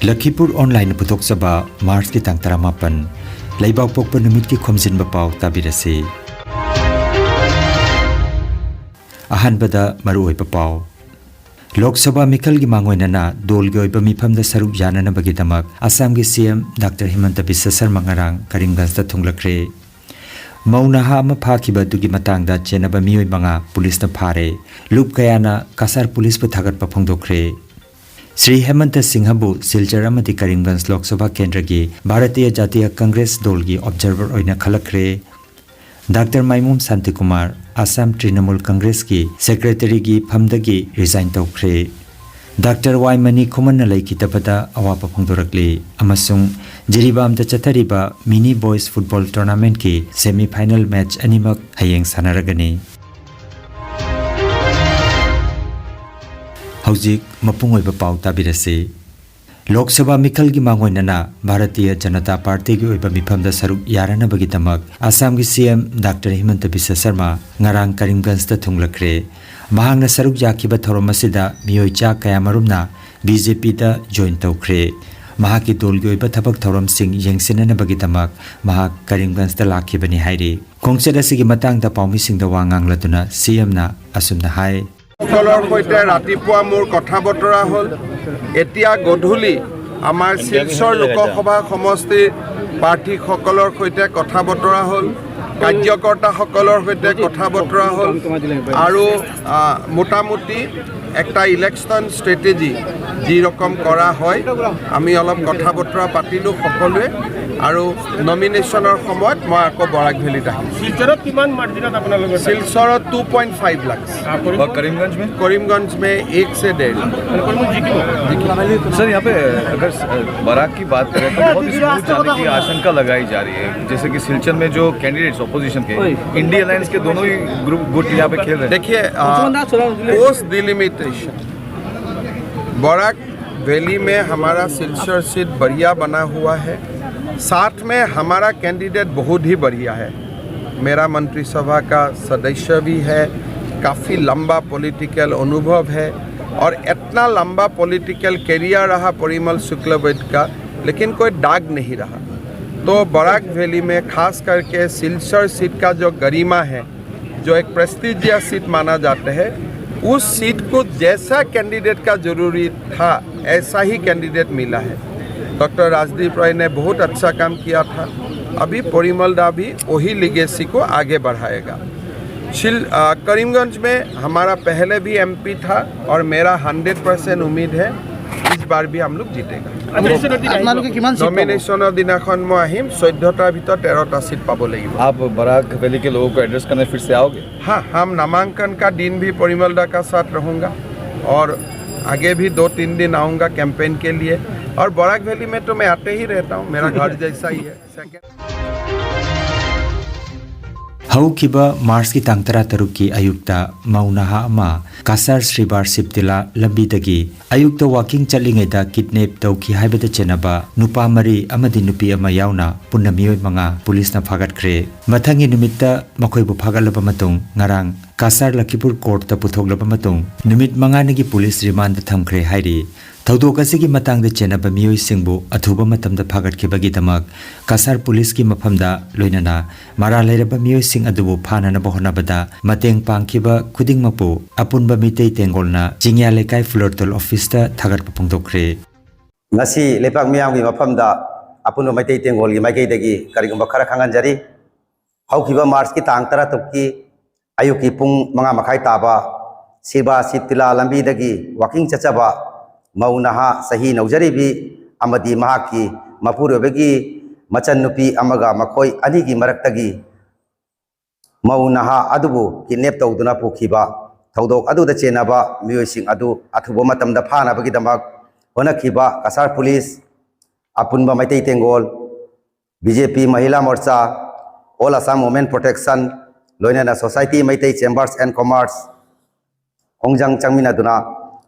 Lakhipuronline putok saba Mars ki tang taramapan Laibak pokpa numit ki Khomjinba Pao tabirasi Ahan bada maru oipa Pao Lok Sabha Mikal gi mangoi nana dol gi oipa mifam da saruk yana na bagi damak Assam gi CM Dr. Himanta Biswa Sarma ngarang Karimganj da thunglakre Maunaha ama phakiba dugi matang da chenaba mioi manga police na phare lup kayana kasar police pa thagat pa phongdokre Sri Hemanta Singhabu Silchar amadi Karimganj Lok Sabha Kendra gi Bharatiya Jatiya Congress dol gi observer oina khalakre Dr. Maimum Santikumar Assam Trinamool Congress ki secretary gi phamda gi resign tawkre Dr. Y Mani Khumana laikitabada awapa phongdorakli amasung Jiribam da chathariba mini boys football tournament ki semi final match animak hayeng sanaragani Haujik mapung oiba pau tabirase Lok Sabha Mikal gi mangoi nana Bharatiya Janata Party gi oiba mifam da saruk yarana bagi tamak Assam gi CM Dr. Himanta Biswa Sarma ngarang Karimganj da thunglakre mahangna saruk yakiba thorom asida mioi cha kaya marumna BJP da join tawkre mahaki dol gi oiba thabak thorom sing yengsinana bagi tamak mahak Karimganj da lakhibani hairi khongchada sigi matang da paumi sing da wangang latuna CM na asumna hai সকলৰ সৈতে ৰাতিপুৱা মোৰ কথা বতৰা হ'ল এতিয়া গধূলি আমাৰ শিলচৰ লোকসভা সমষ্টিৰ প্ৰাৰ্থীসকলৰ সৈতে কথা বতৰা হ'ল কাৰ্যকৰ্তাসকলৰ সৈতে কথা বতৰা হ'ল আৰু মোটামুটি একটা ইলেকশন স্ট্ৰেটেজি যি ৰকম কৰা হয় আমি অলপ কথা বতৰা পাতিলোঁ সকলোৱে আৰু নমিনেশ্যনৰ সময়ত মই আকৌ বৰাক ভেলীত আহিম শিলচৰত কিমান মাৰ্জিনত আপোনালোকৰ শিলচৰত 2.5 लाख और करीमगंज में 1 से 1.5 सर यहाँ पे अगर बराक की बात करें तो बहुत स्मूथ जाने की आशंका लगाई जा रही है जैसे कि सिलचर में जो कैंडिडेट्स ऑपोजिशन के इंडिया अलायंस के दोनों ही ग्रुप गुट यहाँ पे खेल रहे हैं देखिए पोस्ट डिलिमिटेशन बराक वैली में हमारा सिलचर सीट बढ़िया बना हुआ है साथ में हमारा कैंडिडेट बहुत ही बढ़िया है मेरा मंत्रिसभा का सदस्य भी है काफ़ी लंबा पॉलिटिकल अनुभव है और इतना लंबा पॉलिटिकल कैरियर रहा परिमल शुक्लवैद्य का लेकिन कोई दाग नहीं रहा तो बराक वैली में खास करके सिलचर सीट का जो गरिमा है जो एक प्रेस्टिजियस सीट माना जाता है उस सीट को जैसा कैंडिडेट का जरूरी था ऐसा ही कैंडिडेट मिला है डॉक्टर राजदीप राय ने बहुत अच्छा काम किया था अभी परिमल दा भी वही लिगेसी को आगे बढ़ाएगा करीमगंज में हमारा पहले भी एमपी था और मेरा 100% उम्मीद है इस बार भी हम लोग जीतेगा नॉमिनेशन दिनाखन मैं आहिम 14टार भीतर 13टा सीट पाबो লাগিব आप बराक वैली के लोगों को एड्रेस करने फिर से आओगे हाँ हम नामांकन का दिन भी परिमल दा का साथ रहूँगा और आगे भी 2-3 दिन आऊँगा कैंपेन के लिए और बराक वैली में तो मैं आते ही रहता हूँ मेरा घर जैसा ही है Haukiba Mars ki tang tara taruk ki ayukta maunaha ama kasar Sribar Siptila lambidagi ayukta walking chalingai da kidnap tawki haibada chenaba nupa mari amadi nupi ama yauna punna mioi manga police na phagat mathangi numitta makhoi bu phagalaba matung ngarang kasar Lakhipur court ta puthoglaba matung numit manga nagi police remand thamkhre hairi Thaudok asigi matang da chenaba mioi singbu athuba matam da phagat khibagi damak kasar police ki mafamda loinana mara leiraba mioi sing adubu phana na bohna bada mateng pangkhiba khuding mapu apunba mitei tengolna jingya lekai flortal office ta thagat phongdokre ngasi lepak miyam gi mafamda apunba mitei tengol gi maikei dagi karigumba khara khangan jari haukiba mars ki tang tara tukki ayuki pung manga makhai taba siba sitila lambi dagi walking chachaba Maunaha sahi naujaribi amadi mahaki mapurobegi machan nupi amaga makoi anigi maraktagi Maunaha adubu kidnap tawduna pukhiba thaudok adu da chenaba mioi sing adu athubo matam da phana bagi damak honakhiba kasar police apunba maitai tengol BJP Mahila Morcha All Assam Women Protection Loinana Society Maitai Chambers and Commerce Hongjang changmina duna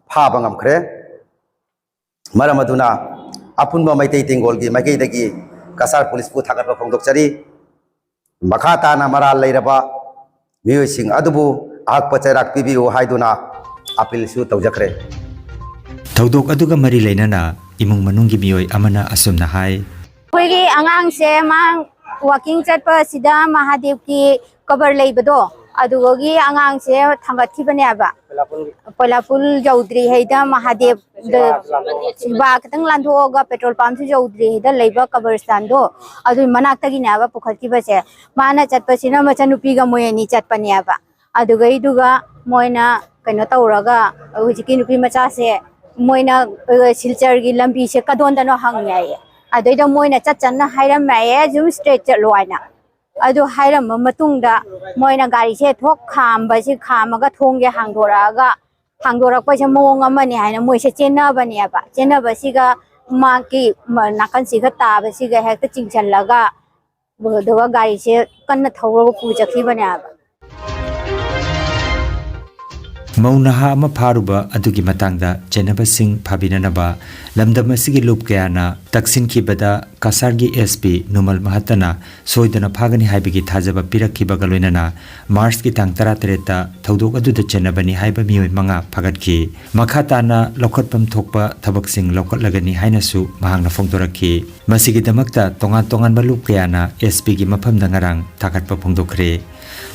pha bangam khre Maramaduna apunba maitai tengol gi magai dagi kasar police pu thagat pa phongdok chari makhata na maral leiraba mioi sing adubu ahak pachairak pibi o haiduna apil su tawjakre Thaudok aduga mari leinana imung manunggi miyoi amana asumna hai. Koigi angang se mang walking chatpa sida Mahadev ki cover leibado adugogi angang se thangat ki bane aba Polapul Jaudri haida Mahadev ba katang landhoga petrol pump su Jaudri haida leiba cover stand do adu manakta gi naba pukhat ki base mana chatpa sina machanupi ga moyani chatpa ne aba adugai duga moina kaino tawraga hujiki nupi macha se moina silchar gi lambi se kadon dano hang yaye adoida moina chachanna hairam maye zum straight loina adu hairam matungda moina gari se thok khamba si khamaga thongge hangdorak pa se mong amani haina moise chenna bani aba chenna basiga maki nakan siga ta basiga hekta chingchallaga bodoga gari se kanna thawro pujakhi bani aba Maunaha ama pharuba adugi matangda chenaba sing phabinanaba lamdam asigi loop kayana taksin kibada kasargi SP Numal Mahatana soidana phagani haibagi thajaba pirakhibaga loinana Mars ki tang 13 thodok aduda chenabani haiba miyoi manga phagatki makhatana lokhotpam thokpa thabak sing lokhotlagani hainasu mahangna phongdorakhi masigi damakta tongan ba loop kayana SP gi maphamda ngarang thakatpa phongdokre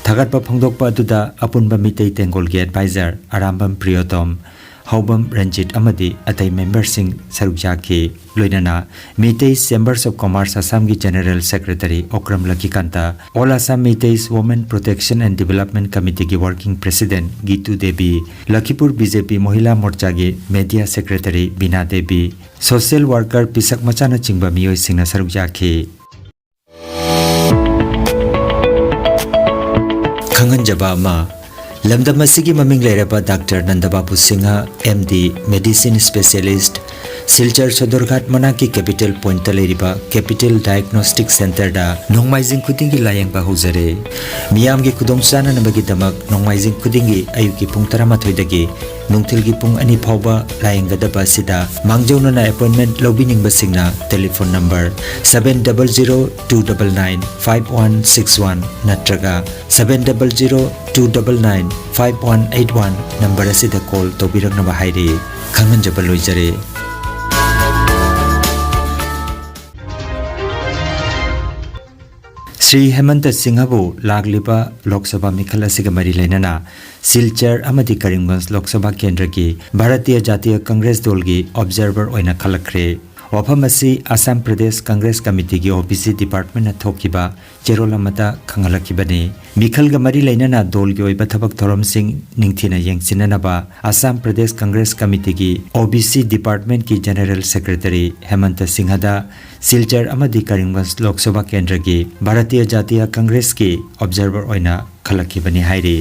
Thagatpa phongdokpa aduda apunba mitei tengol gi advisor Arambam Priyotom Haubam Ranjit amadi atai member sing sarukjaki loinana Mitei Chambers of Commerce Assam gi General Secretary Okram Lakikanta All Assam Mitei's Women Protection and Development Committee gi Working President Gitu Devi Lakhipur BJP Mohila Morcha gi Media Secretary Bina Devi Social Worker Pisak Machana chingba miyoi singna sarukjaki Khomjinba Pao lamdam asigi maming leiraba Dr. Nandababu Singha MD Medicine Specialist Silchar Sodorghat Manaki Capital Point Taleriba Capital Diagnostic Center da Nongmaijing Kudingi layang ba huzare miyam gi kudongchana nabagi damak Nongmaijing Kudingi ayuki pung 13 dagi nungthilgi pung 2 phawba layang gadaba sida mangjauna na appointment lobining basingna telephone number 7002995161 natraga 7002995181 number asida call tobirak na bahairi Khomjinba loijare Sri Hemanta Singhabu lagliba Lok Sabha Mikhal asiga mari lainana Silchar amadi Karimganj Lok Sabha Kendra ki Bharatiya Jatiya Congress dol gi observer oina khalakre wafam asi Assam Pradesh Congress Committee gi OBC Department na thokiba cherolamata khangalakibani Mikhal ga mari lainana dol gi oiba thabak thorom sing ningthina yengsinanaba Assam Pradesh Congress Committee gi OBC Department ki General Secretary Hemanta Singhada Silchar amadi Karimganj Lok Sabha Kendra gi Bharatiya Jatiya Congress ki observer oina khalakibani hairi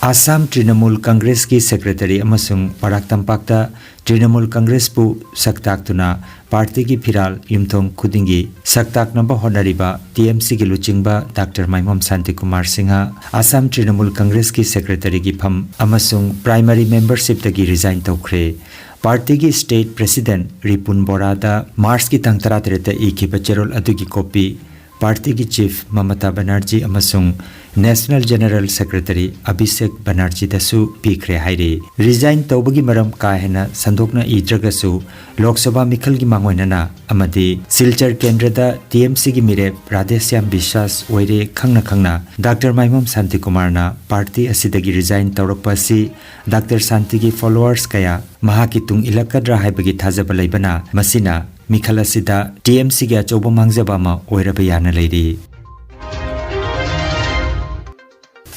Assam Trinamool Congress ki Secretary amasung Barak Tampak ta Trinamool Congress pu saktak tuna party ki phiral yumthong khudingi saktak namba honariba TMC ki luchingba Dr. Maimom Santi Kumar Singha Assam Trinamool Congress ki Secretary ki pham amasung primary membership tagi resign tawkhre Party ki State President Ripun Borada Mars ki tang 13 ikhiba cherol adugi copy Party ki Chief Mamata Banerjee amasung National General Secretary Abhishek Banerjee dasu pikre hairi resign tawbagi maram kahena sandokna idragasu Lok Sabha Mikhal gi mangoinana amadi Silchar Kendra da TMC gi mire Radhesyam Bishwas oire khangna Dr. Maimom Santi Kumar na party asidagi resign tawrakpa si Dr. Santi gi followers kaya mahaki tung ilakadra haibagi thajaba leibana masina Mikhal asida TMC gi achoba mangjaba ma oiraba yana leiri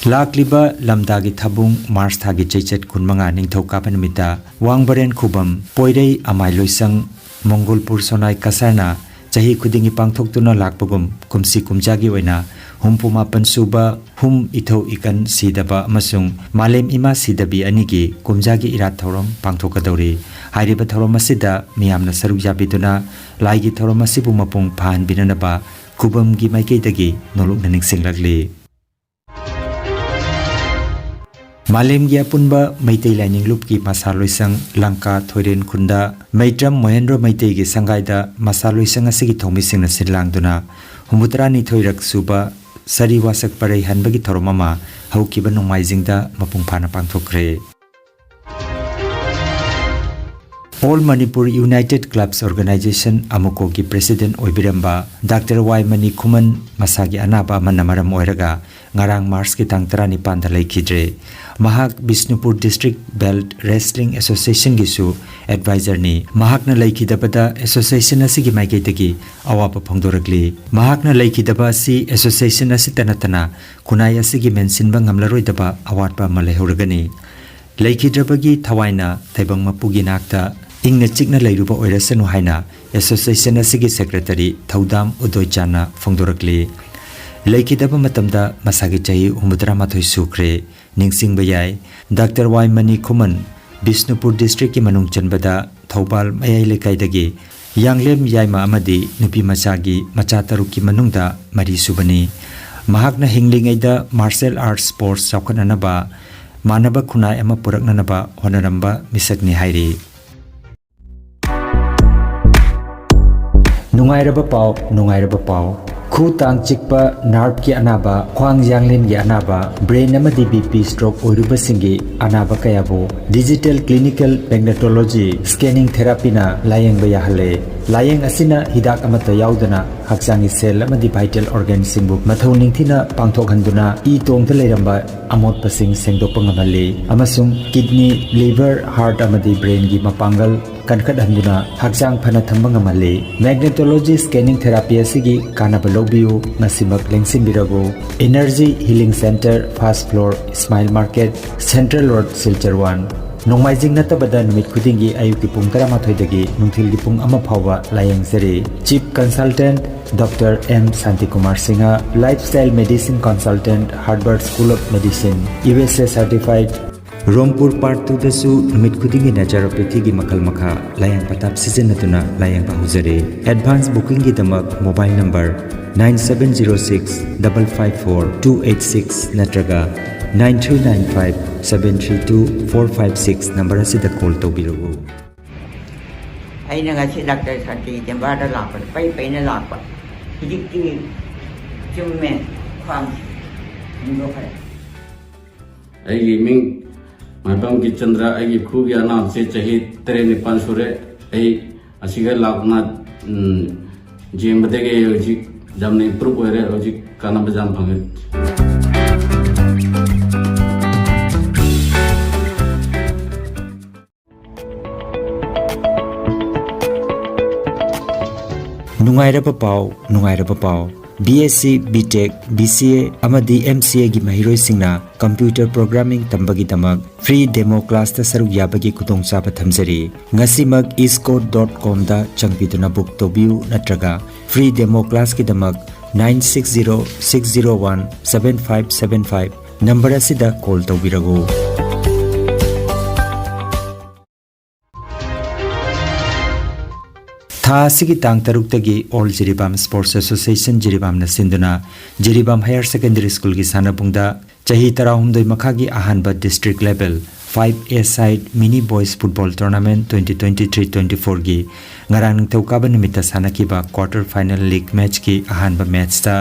Lakliba lamdagi thabung Mars thagi chechet kunmanga ningthau kapan mita wangbaren khubam poirei amai loisang Mongolpur sonai kasarna chahi khudingi pangthoktuna lakpagum kumsi kumjagi oina humpuma pansuba hum itho ikan sidaba amasung malem ima sidabi anigi kumjagi irat thorom pangthokadori hairiba thorom asida miyamna saruk jabiduna laigi thorom asibu mapung phan binanaba khubam gi maikeidagi nolok naning singlagli Malem gi apunba Meitei Lining Loop ki Masaloisang Lanka Thoiren Khunda Maitram Mohendro Meitei gi Sangaida Masaloisang asigi thomising na silangduna Humutrani Thoirak Suba Sari Wasak Parei Hanbagi Thoromama Haukiba Nongmaijingda Mapungphana Pangthokre All Manipur United Clubs Organization Amuko ki President Oibiramba Dr. Y Mani Kuman Masagi Anaba Manamaram Oiraga Ngarang Mars ki tang 19 da laikidre Mahak Bishnupur District Belt Wrestling Association gisu advisor ni Mahak na laikidabada association asigi maiketagi awapa phongdoragli Mahak na laikidaba si association asi tanatana kunai asigi mensinba ngamlaroi daba award pa malehuragani Laikhidrabagi thawaina thaibang mapugi nakta ingna chikna leiruba oirasanu haina association asigi secretary Thaudam Udoichana phongdorakli Laikhidaba matamda masagi chahi 63 sukre ningsingba yai Dr. Y Mani Kuman Bishnupur District ki manung chanbada Thobal mayai lekaidagi yanglem yaima amadi nupi machagi macha taruki manungda mari subani mahakna hinglingaida martial arts sports chawkhananaba Manaba kunai ama puraknanaba honaramba misakni hairi Nungairaba pau khu tang chikpa nerve ki anaba khwang yanglin gi anaba brain amadi BP stroke oiruba singi anaba kayabo digital clinical magnetology scanning therapy na layeng ba yahale layeng asina hidak amata yaudana haksangi cell amadi vital organ singbu mathau ningthina pangthok handuna I tongta leiramba amot pasing sengdokpa ngamali amasung kidney liver heart amadi brain gi mapangal kankat handuna haksang phana thamba ngamali magnetology scanning therapy asigi kanaba lobiu nasimak lengsim birago energy healing center first floor smile market central road silchar 1 Nongmaijing natabada numit khudingi ayuki pung 13 dagi nungthil gi pung 1 phawa layeng seri chief consultant Dr. M. Santikumar Singha lifestyle medicine consultant Harvard School of Medicine USA certified Rompur Part 2 dasu numit khudingi naturopathy gi makal makha layang patap sijenatuna layang bahujare advance booking gi damak mobile number 9706 554 286 natraga 9395-732-456 number asida call tawbirugu. Ay na nga si Dr. Santi Jambara lapat, pay na lapat. Higit-higit, chumen, kwang, hindi ko Ay liming, mabang Chandra ay kuya na si Chahit 3 sure ay asiga lakna jembadege ojik jamne improve ore ojik kana bajam phangit. Nungairaba pau BSc BTech BCA amadi MCA gi mahiroi singna computer programming tambagi damak free demo class ta saruk yabagi kutong chaba thamjari ngasimag iscode.com da changpiduna book tobiu natraga free demo class ki damak 9606017575 number asida call tawbirago Tha sigi tang taruk tagi All Jiribam Sports Association Jiribam na sinduna Jiribam Higher Secondary School ki sanapungda chahi tarahumdoi makhagi ahanba district level 5A side mini boys football tournament 2023-24 gi ngarang ningthauka ba numita sanakiba quarter final league match ki ahanba match ta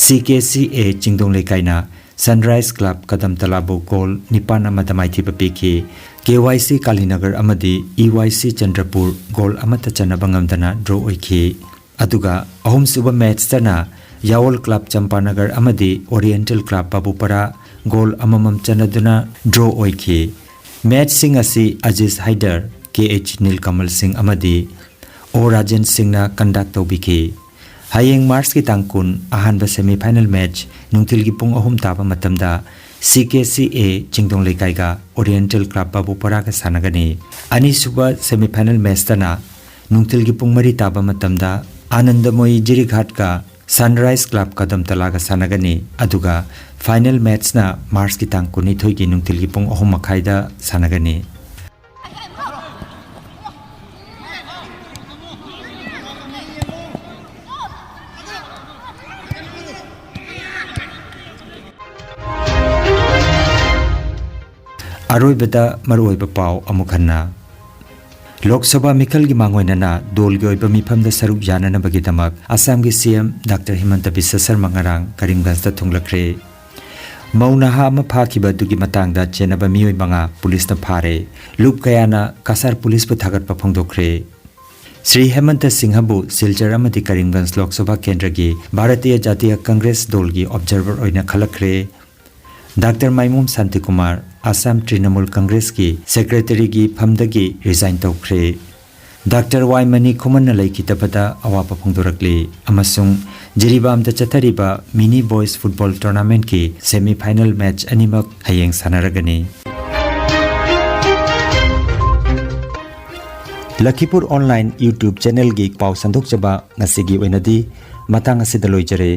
CKCA Chingdong Lekaina Sunrise Club Kadam Talabo goal Nipana Matamai Thipapiki KYC Kalinagar Amadi EYC Chandrapur goal Amata Chanabangamdana draw oiki aduga ahum suba match tana Yawol Club Champanagar Amadi Oriental Club Babupara goal amamam chanaduna draw oiki match sing asi Aziz Haider KH Nilkamal Singh Amadi O Rajan Singh na conduct obiki Hayeng Mars ki tangkun ahanba semi final match nungtil gi pung ahum taba matamda CKCA Chingdong Lekaiga Oriental Club Babupara ka sanagani ani suba semi final match tana nungtil gi pung mari taba matamda Anandamoi Jirighat ka Sunrise Club Kadam Talaga sanagani aduga final match na Mars ki tangkuni thoi gi nungtil gi pung ahum makhaida sanagani Aroi beda maroi pau amukhanna Lok Sabha Mikhal gi mangoinana dol gi oiba mifam da saruk janana bagi damak Assam gi CM Dr. Himanta Biswa Sarma ngarang Karimganj da thunglakre Maunaha ama phakiba dugi matangda chenaba mioi manga police na phare lup kayana kasar police pu thagat pa phongdokre Sri Hemanta Singhabu Silchar amadi Karimganj Lok Sabha Kendra gi Bharatiya Jatiya Congress dol gi observer oina khalakre Dr. Maimum Santikumar Assam Trinamool Congress ki secretary gi phamdagi resign tawkre Dr. Waimani Khumana laikitabada awapa phongdorakli amasung Jiribam da chathariba mini boys football tournament ki semi final match animak hayeng sanaragani Lakhipur online YouTube channel gi pau sandok chaba ngasigi oinadi matang asidaloi jare